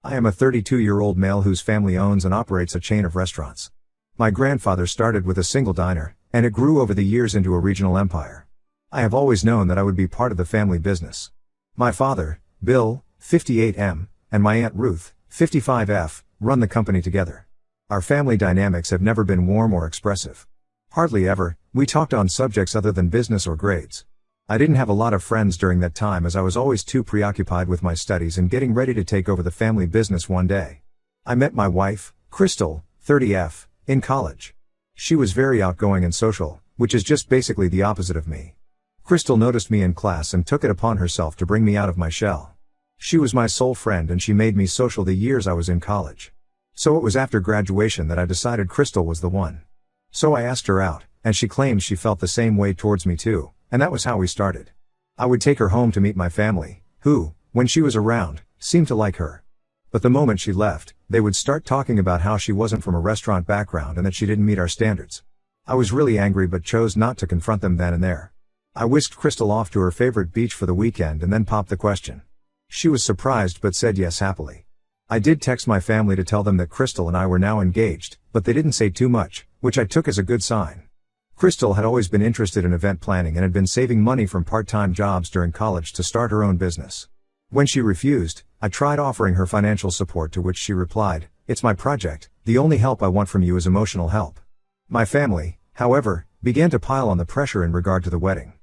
I am a 32-year-old male whose family owns and operates a chain of restaurants. My grandfather started with a single diner, and it grew over the years into a regional empire. I have always known that I would be part of the family business. My father, Bill, 58M, and my Aunt Ruth, 55F, run the company together. Our family dynamics have never been warm or expressive. Hardly ever, we talked on subjects other than business or grades. I didn't have a lot of friends during that time as I was always too preoccupied with my studies and getting ready to take over the family business one day. I met my wife, Crystal, 30F, in college. She was very outgoing and social, which is just basically the opposite of me. Crystal noticed me in class and took it upon herself to bring me out of my shell. She was my sole friend and she made me social the years I was in college. So it was after graduation that I decided Crystal was the one. So I asked her out, and she claimed she felt the same way towards me too. And that was how we started. I would take her home to meet my family, who, when she was around, seemed to like her. But the moment she left, they would start talking about how she wasn't from a restaurant background and that she didn't meet our standards. I was really angry but chose not to confront them then and there. I whisked Crystal off to her favorite beach for the weekend and then popped the question. She was surprised but said yes happily. I did text my family to tell them that Crystal and I were now engaged, but they didn't say too much, which I took as a good sign. Crystal had always been interested in event planning and had been saving money from part-time jobs during college to start her own business. When she refused, I tried offering her financial support, to which she replied, "It's my project, the only help I want from you is emotional help." My family, however, began to pile on the pressure in regard to the wedding.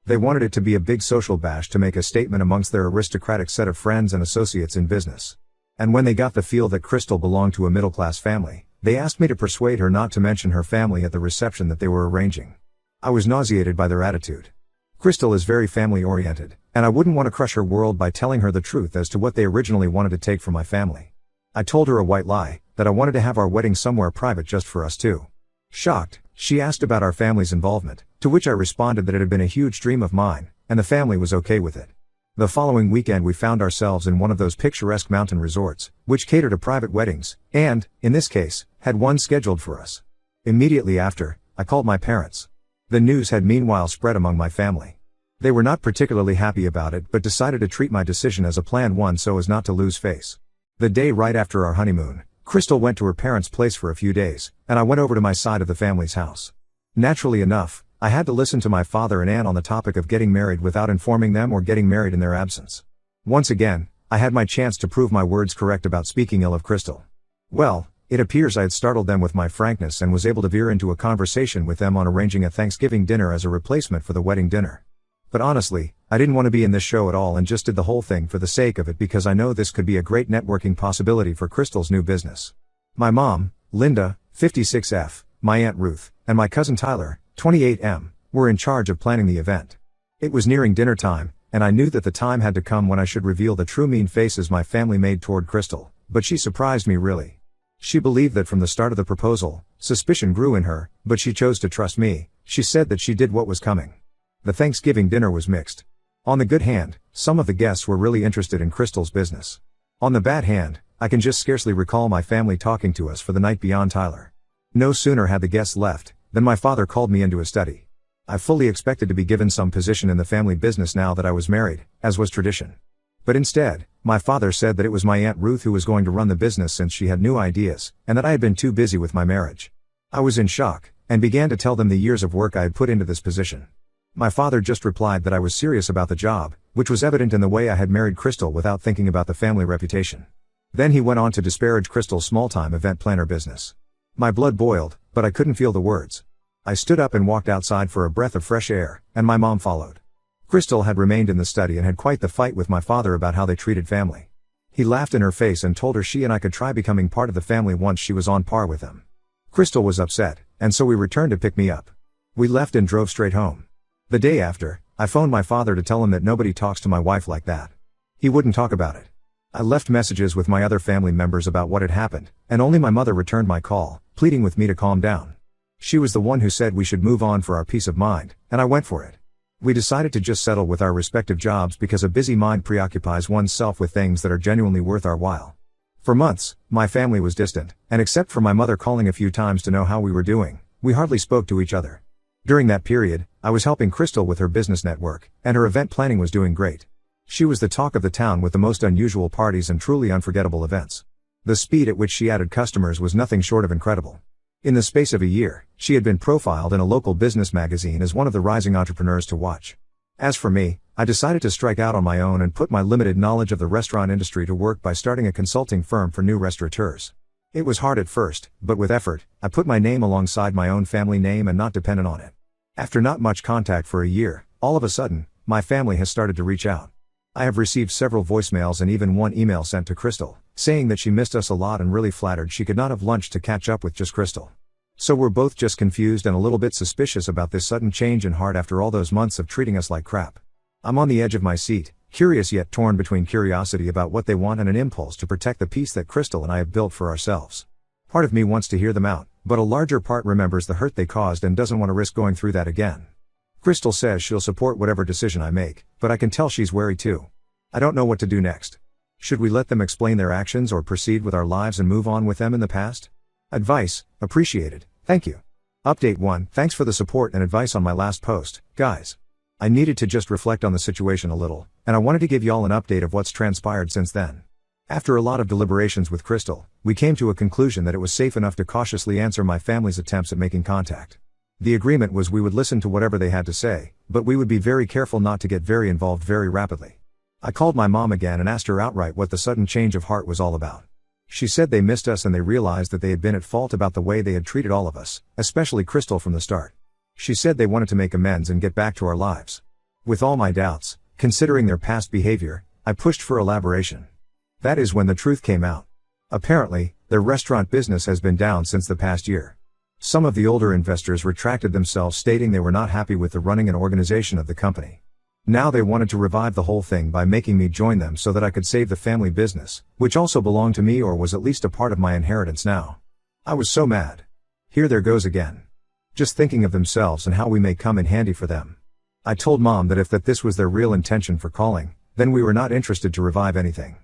They wanted it to be a big social bash to make a statement amongst their aristocratic set of friends and associates in business. And when they got the feel that Crystal belonged to a middle-class family, they asked me to persuade her not to mention her family at the reception that they were arranging. I was nauseated by their attitude. Crystal is very family-oriented, and I wouldn't want to crush her world by telling her the truth as to what they originally wanted to take from my family. I told her a white lie, that I wanted to have our wedding somewhere private just for us two. Shocked, she asked about our family's involvement, to which I responded that it had been a huge dream of mine, and the family was okay with it. The following weekend we found ourselves in one of those picturesque mountain resorts, which cater to private weddings, and, in this case, had one scheduled for us. Immediately after, I called my parents. The news had meanwhile spread among my family. They were not particularly happy about it but decided to treat my decision as a planned one so as not to lose face. The day right after our honeymoon, Crystal went to her parents' place for a few days, and I went over to my side of the family's house. Naturally enough, I had to listen to my father and aunt on the topic of getting married without informing them or getting married in their absence. Once again, I had my chance to prove my words correct about speaking ill of Crystal. Well, it appears I had startled them with my frankness and was able to veer into a conversation with them on arranging a Thanksgiving dinner as a replacement for the wedding dinner. But honestly, I didn't want to be in this show at all and just did the whole thing for the sake of it because I know this could be a great networking possibility for Crystal's new business. My mom, Linda, 56F, my Aunt Ruth, and my cousin Tyler, 28M, were in charge of planning the event. It was nearing dinner time, and I knew that the time had to come when I should reveal the true mean faces my family made toward Crystal, but she surprised me really. She believed that from the start of the proposal, suspicion grew in her, but she chose to trust me. She said that she did what was coming. The Thanksgiving dinner was mixed. On the good hand, some of the guests were really interested in Crystal's business. On the bad hand, I can just scarcely recall my family talking to us for the night beyond Tyler. No sooner had the guests left, than my father called me into his study. I fully expected to be given some position in the family business now that I was married, as was tradition. But instead, my father said that it was my Aunt Ruth who was going to run the business since she had new ideas, and that I had been too busy with my marriage. I was in shock, and began to tell them the years of work I had put into this position. My father just replied that I was serious about the job, which was evident in the way I had married Crystal without thinking about the family reputation. Then he went on to disparage Crystal's small-time event planner business. My blood boiled, but I couldn't feel the words. I stood up and walked outside for a breath of fresh air, and my mom followed. Crystal had remained in the study and had quite the fight with my father about how they treated family. He laughed in her face and told her she and I could try becoming part of the family once she was on par with them. Crystal was upset, and so we returned to pick me up. We left and drove straight home. The day after, I phoned my father to tell him that nobody talks to my wife like that. He wouldn't talk about it. I left messages with my other family members about what had happened, and only my mother returned my call, pleading with me to calm down. She was the one who said we should move on for our peace of mind, and I went for it. We decided to just settle with our respective jobs because a busy mind preoccupies oneself with things that are genuinely worth our while. For months, my family was distant, and except for my mother calling a few times to know how we were doing, we hardly spoke to each other. During that period, I was helping Crystal with her business network, and her event planning was doing great. She was the talk of the town with the most unusual parties and truly unforgettable events. The speed at which she added customers was nothing short of incredible. In the space of a year, she had been profiled in a local business magazine as one of the rising entrepreneurs to watch. As for me, I decided to strike out on my own and put my limited knowledge of the restaurant industry to work by starting a consulting firm for new restaurateurs. It was hard at first, but with effort, I put my name alongside my own family name and not dependent on it. After not much contact for a year, all of a sudden, my family has started to reach out. I have received several voicemails and even one email sent to Crystal, saying that she missed us a lot and really flattered she could not have lunch to catch up with just Crystal. So we're both just confused and a little bit suspicious about this sudden change in heart after all those months of treating us like crap. I'm on the edge of my seat, curious yet torn between curiosity about what they want and an impulse to protect the peace that Crystal and I have built for ourselves. Part of me wants to hear them out, but a larger part remembers the hurt they caused and doesn't want to risk going through that again. Crystal says she'll support whatever decision I make, but I can tell she's wary too. I don't know what to do next. Should we let them explain their actions or proceed with our lives and move on with them in the past? Advice, appreciated, thank you. Update 1, thanks for the support and advice on my last post, guys. I needed to just reflect on the situation a little, and I wanted to give y'all an update of what's transpired since then. After a lot of deliberations with Crystal, we came to a conclusion that it was safe enough to cautiously answer my family's attempts at making contact. The agreement was we would listen to whatever they had to say, but we would be very careful not to get very involved very rapidly. I called my mom again and asked her outright what the sudden change of heart was all about. She said they missed us and they realized that they had been at fault about the way they had treated all of us, especially Crystal from the start. She said they wanted to make amends and get back to our lives. With all my doubts, considering their past behavior, I pushed for elaboration. That is when the truth came out. Apparently, their restaurant business has been down since the past year. Some of the older investors retracted themselves, stating they were not happy with the running and organization of the company. Now they wanted to revive the whole thing by making me join them so that I could save the family business, which also belonged to me or was at least a part of my inheritance now. I was so mad. Here there goes again. Just thinking of themselves and how we may come in handy for them. I told Mom that if this was their real intention for calling, then we were not interested to revive anything.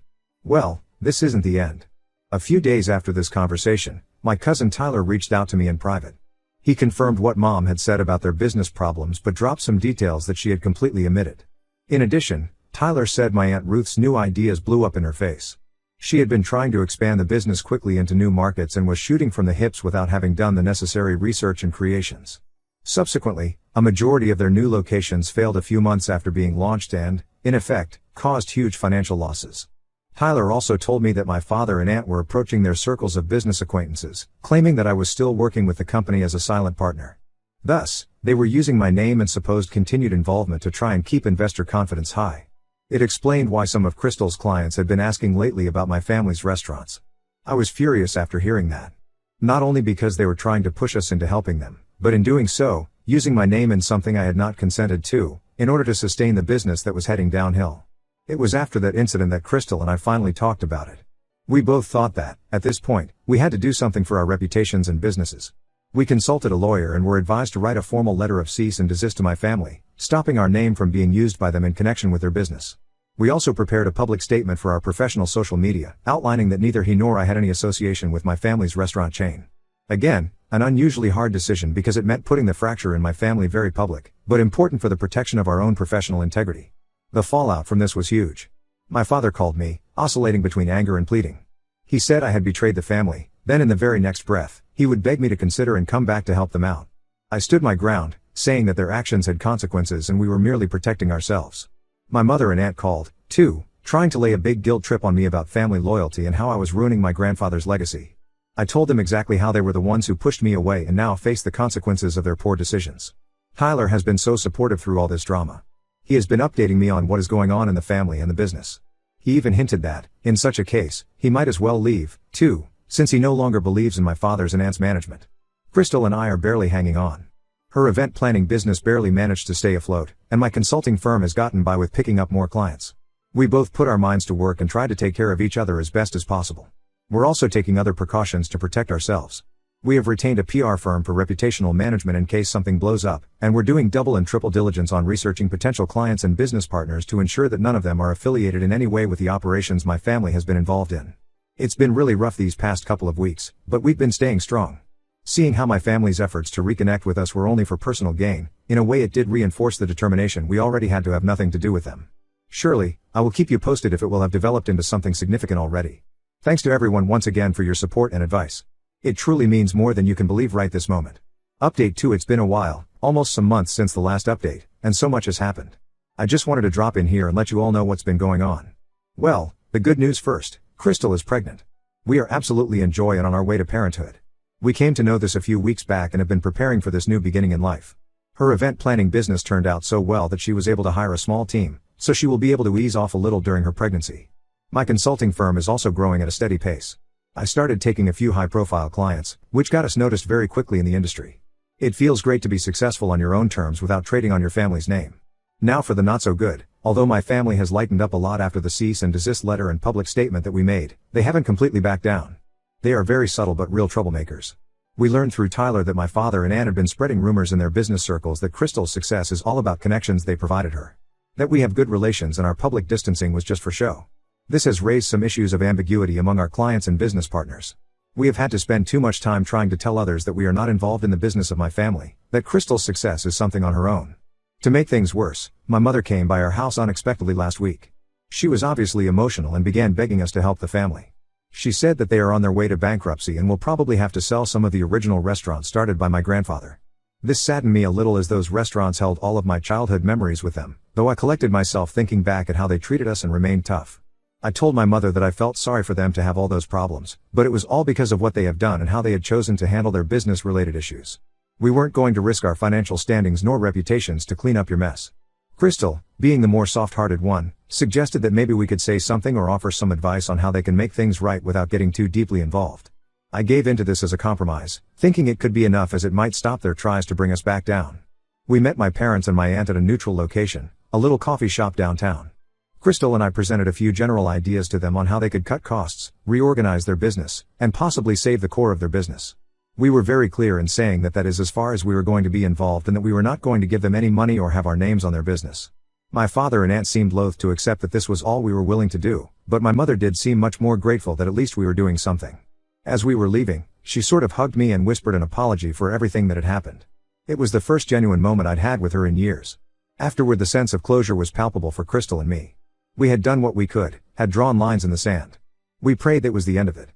Well, this isn't the end. A few days after this conversation, my cousin Tyler reached out to me in private. He confirmed what Mom had said about their business problems but dropped some details that she had completely omitted. In addition, Tyler said my Aunt Ruth's new ideas blew up in her face. She had been trying to expand the business quickly into new markets and was shooting from the hips without having done the necessary research and creations. Subsequently, a majority of their new locations failed a few months after being launched and, in effect, caused huge financial losses. Tyler also told me that my father and aunt were approaching their circles of business acquaintances, claiming that I was still working with the company as a silent partner. Thus, they were using my name and supposed continued involvement to try and keep investor confidence high. It explained why some of Crystal's clients had been asking lately about my family's restaurants. I was furious after hearing that. Not only because they were trying to push us into helping them, but in doing so, using my name in something I had not consented to, in order to sustain the business that was heading downhill. It was after that incident that Crystal and I finally talked about it. We both thought that, at this point, we had to do something for our reputations and businesses. We consulted a lawyer and were advised to write a formal letter of cease and desist to my family, stopping our name from being used by them in connection with their business. We also prepared a public statement for our professional social media, outlining that neither he nor I had any association with my family's restaurant chain. Again, an unusually hard decision because it meant putting the fracture in my family very public, but important for the protection of our own professional integrity. The fallout from this was huge. My father called me, oscillating between anger and pleading. He said I had betrayed the family, then in the very next breath, he would beg me to consider and come back to help them out. I stood my ground, saying that their actions had consequences and we were merely protecting ourselves. My mother and aunt called, too, trying to lay a big guilt trip on me about family loyalty and how I was ruining my grandfather's legacy. I told them exactly how they were the ones who pushed me away and now face the consequences of their poor decisions. Tyler has been so supportive through all this drama. He has been updating me on what is going on in the family and the business. He even hinted that, in such a case, he might as well leave, too, since he no longer believes in my father's and aunt's management. Crystal and I are barely hanging on. Her event planning business barely managed to stay afloat, and my consulting firm has gotten by with picking up more clients. We both put our minds to work and tried to take care of each other as best as possible. We're also taking other precautions to protect ourselves. We have retained a PR firm for reputational management in case something blows up, and we're doing double and triple diligence on researching potential clients and business partners to ensure that none of them are affiliated in any way with the operations my family has been involved in. It's been really rough these past couple of weeks, but we've been staying strong. Seeing how my family's efforts to reconnect with us were only for personal gain, in a way it did reinforce the determination we already had to have nothing to do with them. Surely, I will keep you posted if it will have developed into something significant already. Thanks to everyone once again for your support and advice. It truly means more than you can believe right this moment. Update 2. It's been a while, almost some months since the last update, and so much has happened. I just wanted to drop in here and let you all know what's been going on. Well, the good news first, Crystal is pregnant. We are absolutely in joy and on our way to parenthood. We came to know this a few weeks back and have been preparing for this new beginning in life. Her event planning business turned out so well that she was able to hire a small team, so she will be able to ease off a little during her pregnancy. My consulting firm is also growing at a steady pace. I started taking a few high-profile clients, which got us noticed very quickly in the industry. It feels great to be successful on your own terms without trading on your family's name. Now for the not so good. Although my family has lightened up a lot after the cease and desist letter and public statement that we made, they haven't completely backed down. They are very subtle but real troublemakers. We learned through Tyler that my father and aunt had been spreading rumors in their business circles that Crystal's success is all about connections they provided her. That we have good relations and our public distancing was just for show. This has raised some issues of ambiguity among our clients and business partners. We have had to spend too much time trying to tell others that we are not involved in the business of my family, that Crystal's success is something on her own. To make things worse, my mother came by our house unexpectedly last week. She was obviously emotional and began begging us to help the family. She said that they are on their way to bankruptcy and will probably have to sell some of the original restaurants started by my grandfather. This saddened me a little as those restaurants held all of my childhood memories with them, though I collected myself thinking back at how they treated us and remained tough. I told my mother that I felt sorry for them to have all those problems, but it was all because of what they have done and how they had chosen to handle their business-related issues. We weren't going to risk our financial standings nor reputations to clean up your mess. Crystal, being the more soft-hearted one, suggested that maybe we could say something or offer some advice on how they can make things right without getting too deeply involved. I gave into this as a compromise, thinking it could be enough as it might stop their tries to bring us back down. We met my parents and my aunt at a neutral location, a little coffee shop downtown. Crystal and I presented a few general ideas to them on how they could cut costs, reorganize their business, and possibly save the core of their business. We were very clear in saying that is as far as we were going to be involved and that we were not going to give them any money or have our names on their business. My father and aunt seemed loath to accept that this was all we were willing to do, but my mother did seem much more grateful that at least we were doing something. As we were leaving, she sort of hugged me and whispered an apology for everything that had happened. It was the first genuine moment I'd had with her in years. Afterward, the sense of closure was palpable for Crystal and me. We had done what we could, had drawn lines in the sand. We prayed that was the end of it.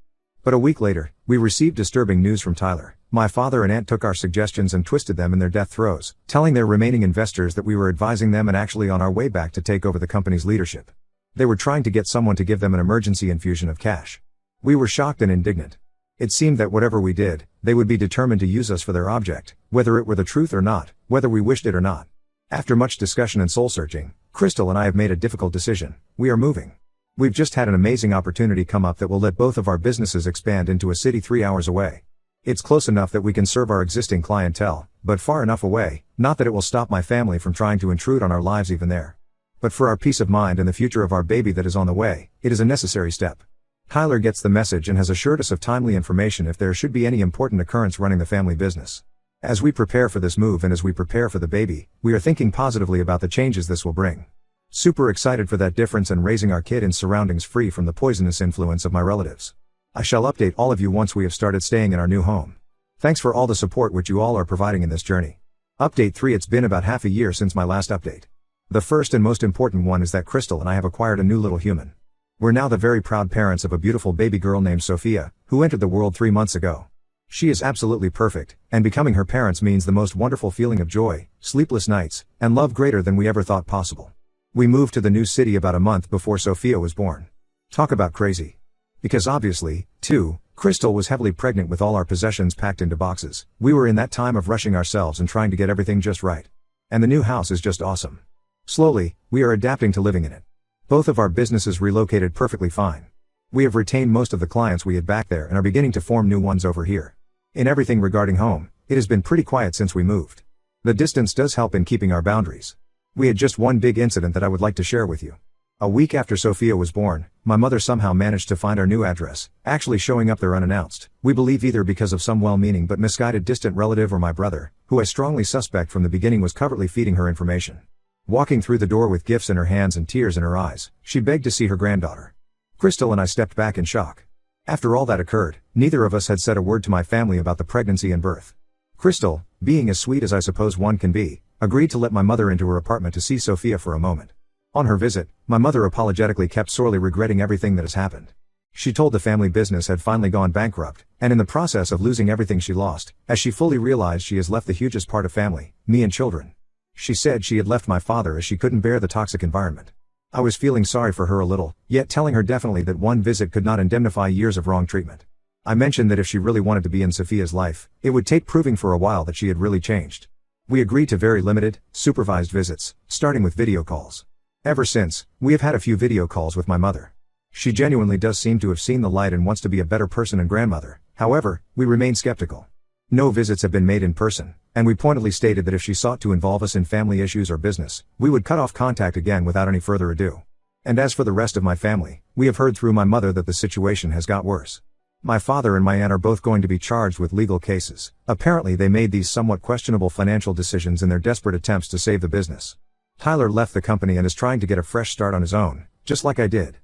But a week later, we received disturbing news from Tyler. My father and aunt took our suggestions and twisted them in their death throes, telling their remaining investors that we were advising them and actually on our way back to take over the company's leadership. They were trying to get someone to give them an emergency infusion of cash. We were shocked and indignant. It seemed that whatever we did, they would be determined to use us for their object, whether it were the truth or not, whether we wished it or not. After much discussion and soul-searching, Crystal and I have made a difficult decision. We are moving. We've just had an amazing opportunity come up that will let both of our businesses expand into a city 3 hours away. It's close enough that we can serve our existing clientele, but far enough away, not that it will stop my family from trying to intrude on our lives even there. But for our peace of mind and the future of our baby that is on the way, it is a necessary step. Tyler gets the message and has assured us of timely information if there should be any important occurrence running the family business. As we prepare for this move and as we prepare for the baby, we are thinking positively about the changes this will bring. Super excited for that difference and raising our kid in surroundings free from the poisonous influence of my relatives. I shall update all of you once we have started staying in our new home. Thanks for all the support which you all are providing in this journey. Update 3. It's been about half a year since my last update. The first and most important one is that Crystal and I have acquired a new little human. We're now the very proud parents of a beautiful baby girl named Sophia, who entered the world 3 months ago. She is absolutely perfect, and becoming her parents means the most wonderful feeling of joy, sleepless nights, and love greater than we ever thought possible. We moved to the new city about a month before Sophia was born. Talk about crazy. Because obviously, too, Crystal was heavily pregnant with all our possessions packed into boxes. We were in that time of rushing ourselves and trying to get everything just right. And the new house is just awesome. Slowly, we are adapting to living in it. Both of our businesses relocated perfectly fine. We have retained most of the clients we had back there and are beginning to form new ones over here. In everything regarding home, it has been pretty quiet since we moved. The distance does help in keeping our boundaries. We had just one big incident that I would like to share with you. A week after Sophia was born, my mother somehow managed to find our new address, actually showing up there unannounced. We believe either because of some well-meaning but misguided distant relative or my brother, who I strongly suspect from the beginning was covertly feeding her information. Walking through the door with gifts in her hands and tears in her eyes, she begged to see her granddaughter. Crystal and I stepped back in shock. After all that occurred, neither of us had said a word to my family about the pregnancy and birth. Crystal, being as sweet as I suppose one can be, agreed to let my mother into her apartment to see Sophia for a moment. On her visit, my mother apologetically kept sorely regretting everything that has happened. She told the family business had finally gone bankrupt, and in the process of losing everything she lost, as she fully realized she has left the hugest part of family, me and children. She said she had left my father as she couldn't bear the toxic environment. I was feeling sorry for her a little, yet telling her definitely that one visit could not indemnify years of wrong treatment. I mentioned that if she really wanted to be in Sophia's life, it would take proving for a while that she had really changed. We agreed to very limited, supervised visits, starting with video calls. Ever since, we have had a few video calls with my mother. She genuinely does seem to have seen the light and wants to be a better person and grandmother. However, we remain skeptical. No visits have been made in person, and we pointedly stated that if she sought to involve us in family issues or business, we would cut off contact again without any further ado. And as for the rest of my family, we have heard through my mother that the situation has got worse. My father and my aunt are both going to be charged with legal cases. Apparently they made these somewhat questionable financial decisions in their desperate attempts to save the business. Tyler left the company and is trying to get a fresh start on his own, just like I did.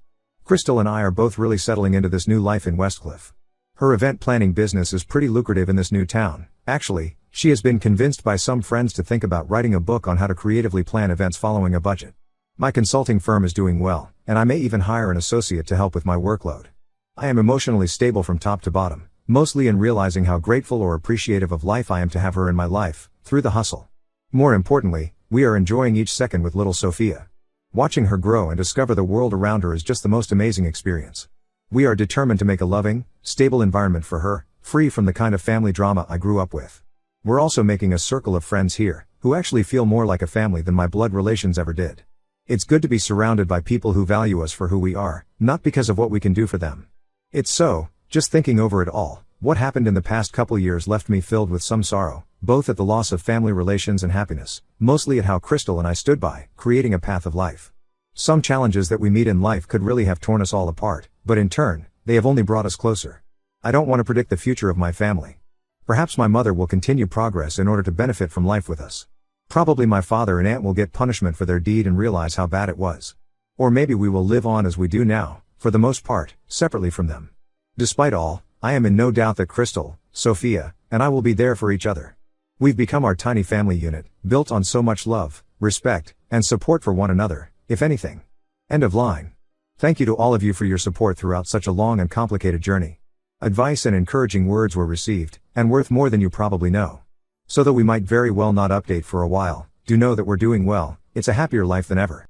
Crystal and I are both really settling into this new life in Westcliff. Her event planning business is pretty lucrative in this new town. Actually, she has been convinced by some friends to think about writing a book on how to creatively plan events following a budget. My consulting firm is doing well, and I may even hire an associate to help with my workload. I am emotionally stable from top to bottom, mostly in realizing how grateful or appreciative of life I am to have her in my life, through the hustle. More importantly, we are enjoying each second with little Sophia. Watching her grow and discover the world around her is just the most amazing experience. We are determined to make a loving, stable environment for her, free from the kind of family drama I grew up with. We're also making a circle of friends here, who actually feel more like a family than my blood relations ever did. It's good to be surrounded by people who value us for who we are, not because of what we can do for them. It's so, just thinking over it all, what happened in the past couple years left me filled with some sorrow, both at the loss of family relations and happiness, mostly at how Crystal and I stood by, creating a path of life. Some challenges that we meet in life could really have torn us all apart, but in turn, they have only brought us closer. I don't want to predict the future of my family. Perhaps my mother will continue progress in order to benefit from life with us. Probably my father and aunt will get punishment for their deed and realize how bad it was. Or maybe we will live on as we do now, for the most part, separately from them. Despite all, I am in no doubt that Crystal, Sophia, and I will be there for each other. We've become our tiny family unit, built on so much love, respect, and support for one another, if anything. End of line. Thank you to all of you for your support throughout such a long and complicated journey. Advice and encouraging words were received, and worth more than you probably know. So though we might very well not update for a while, do know that we're doing well. It's a happier life than ever.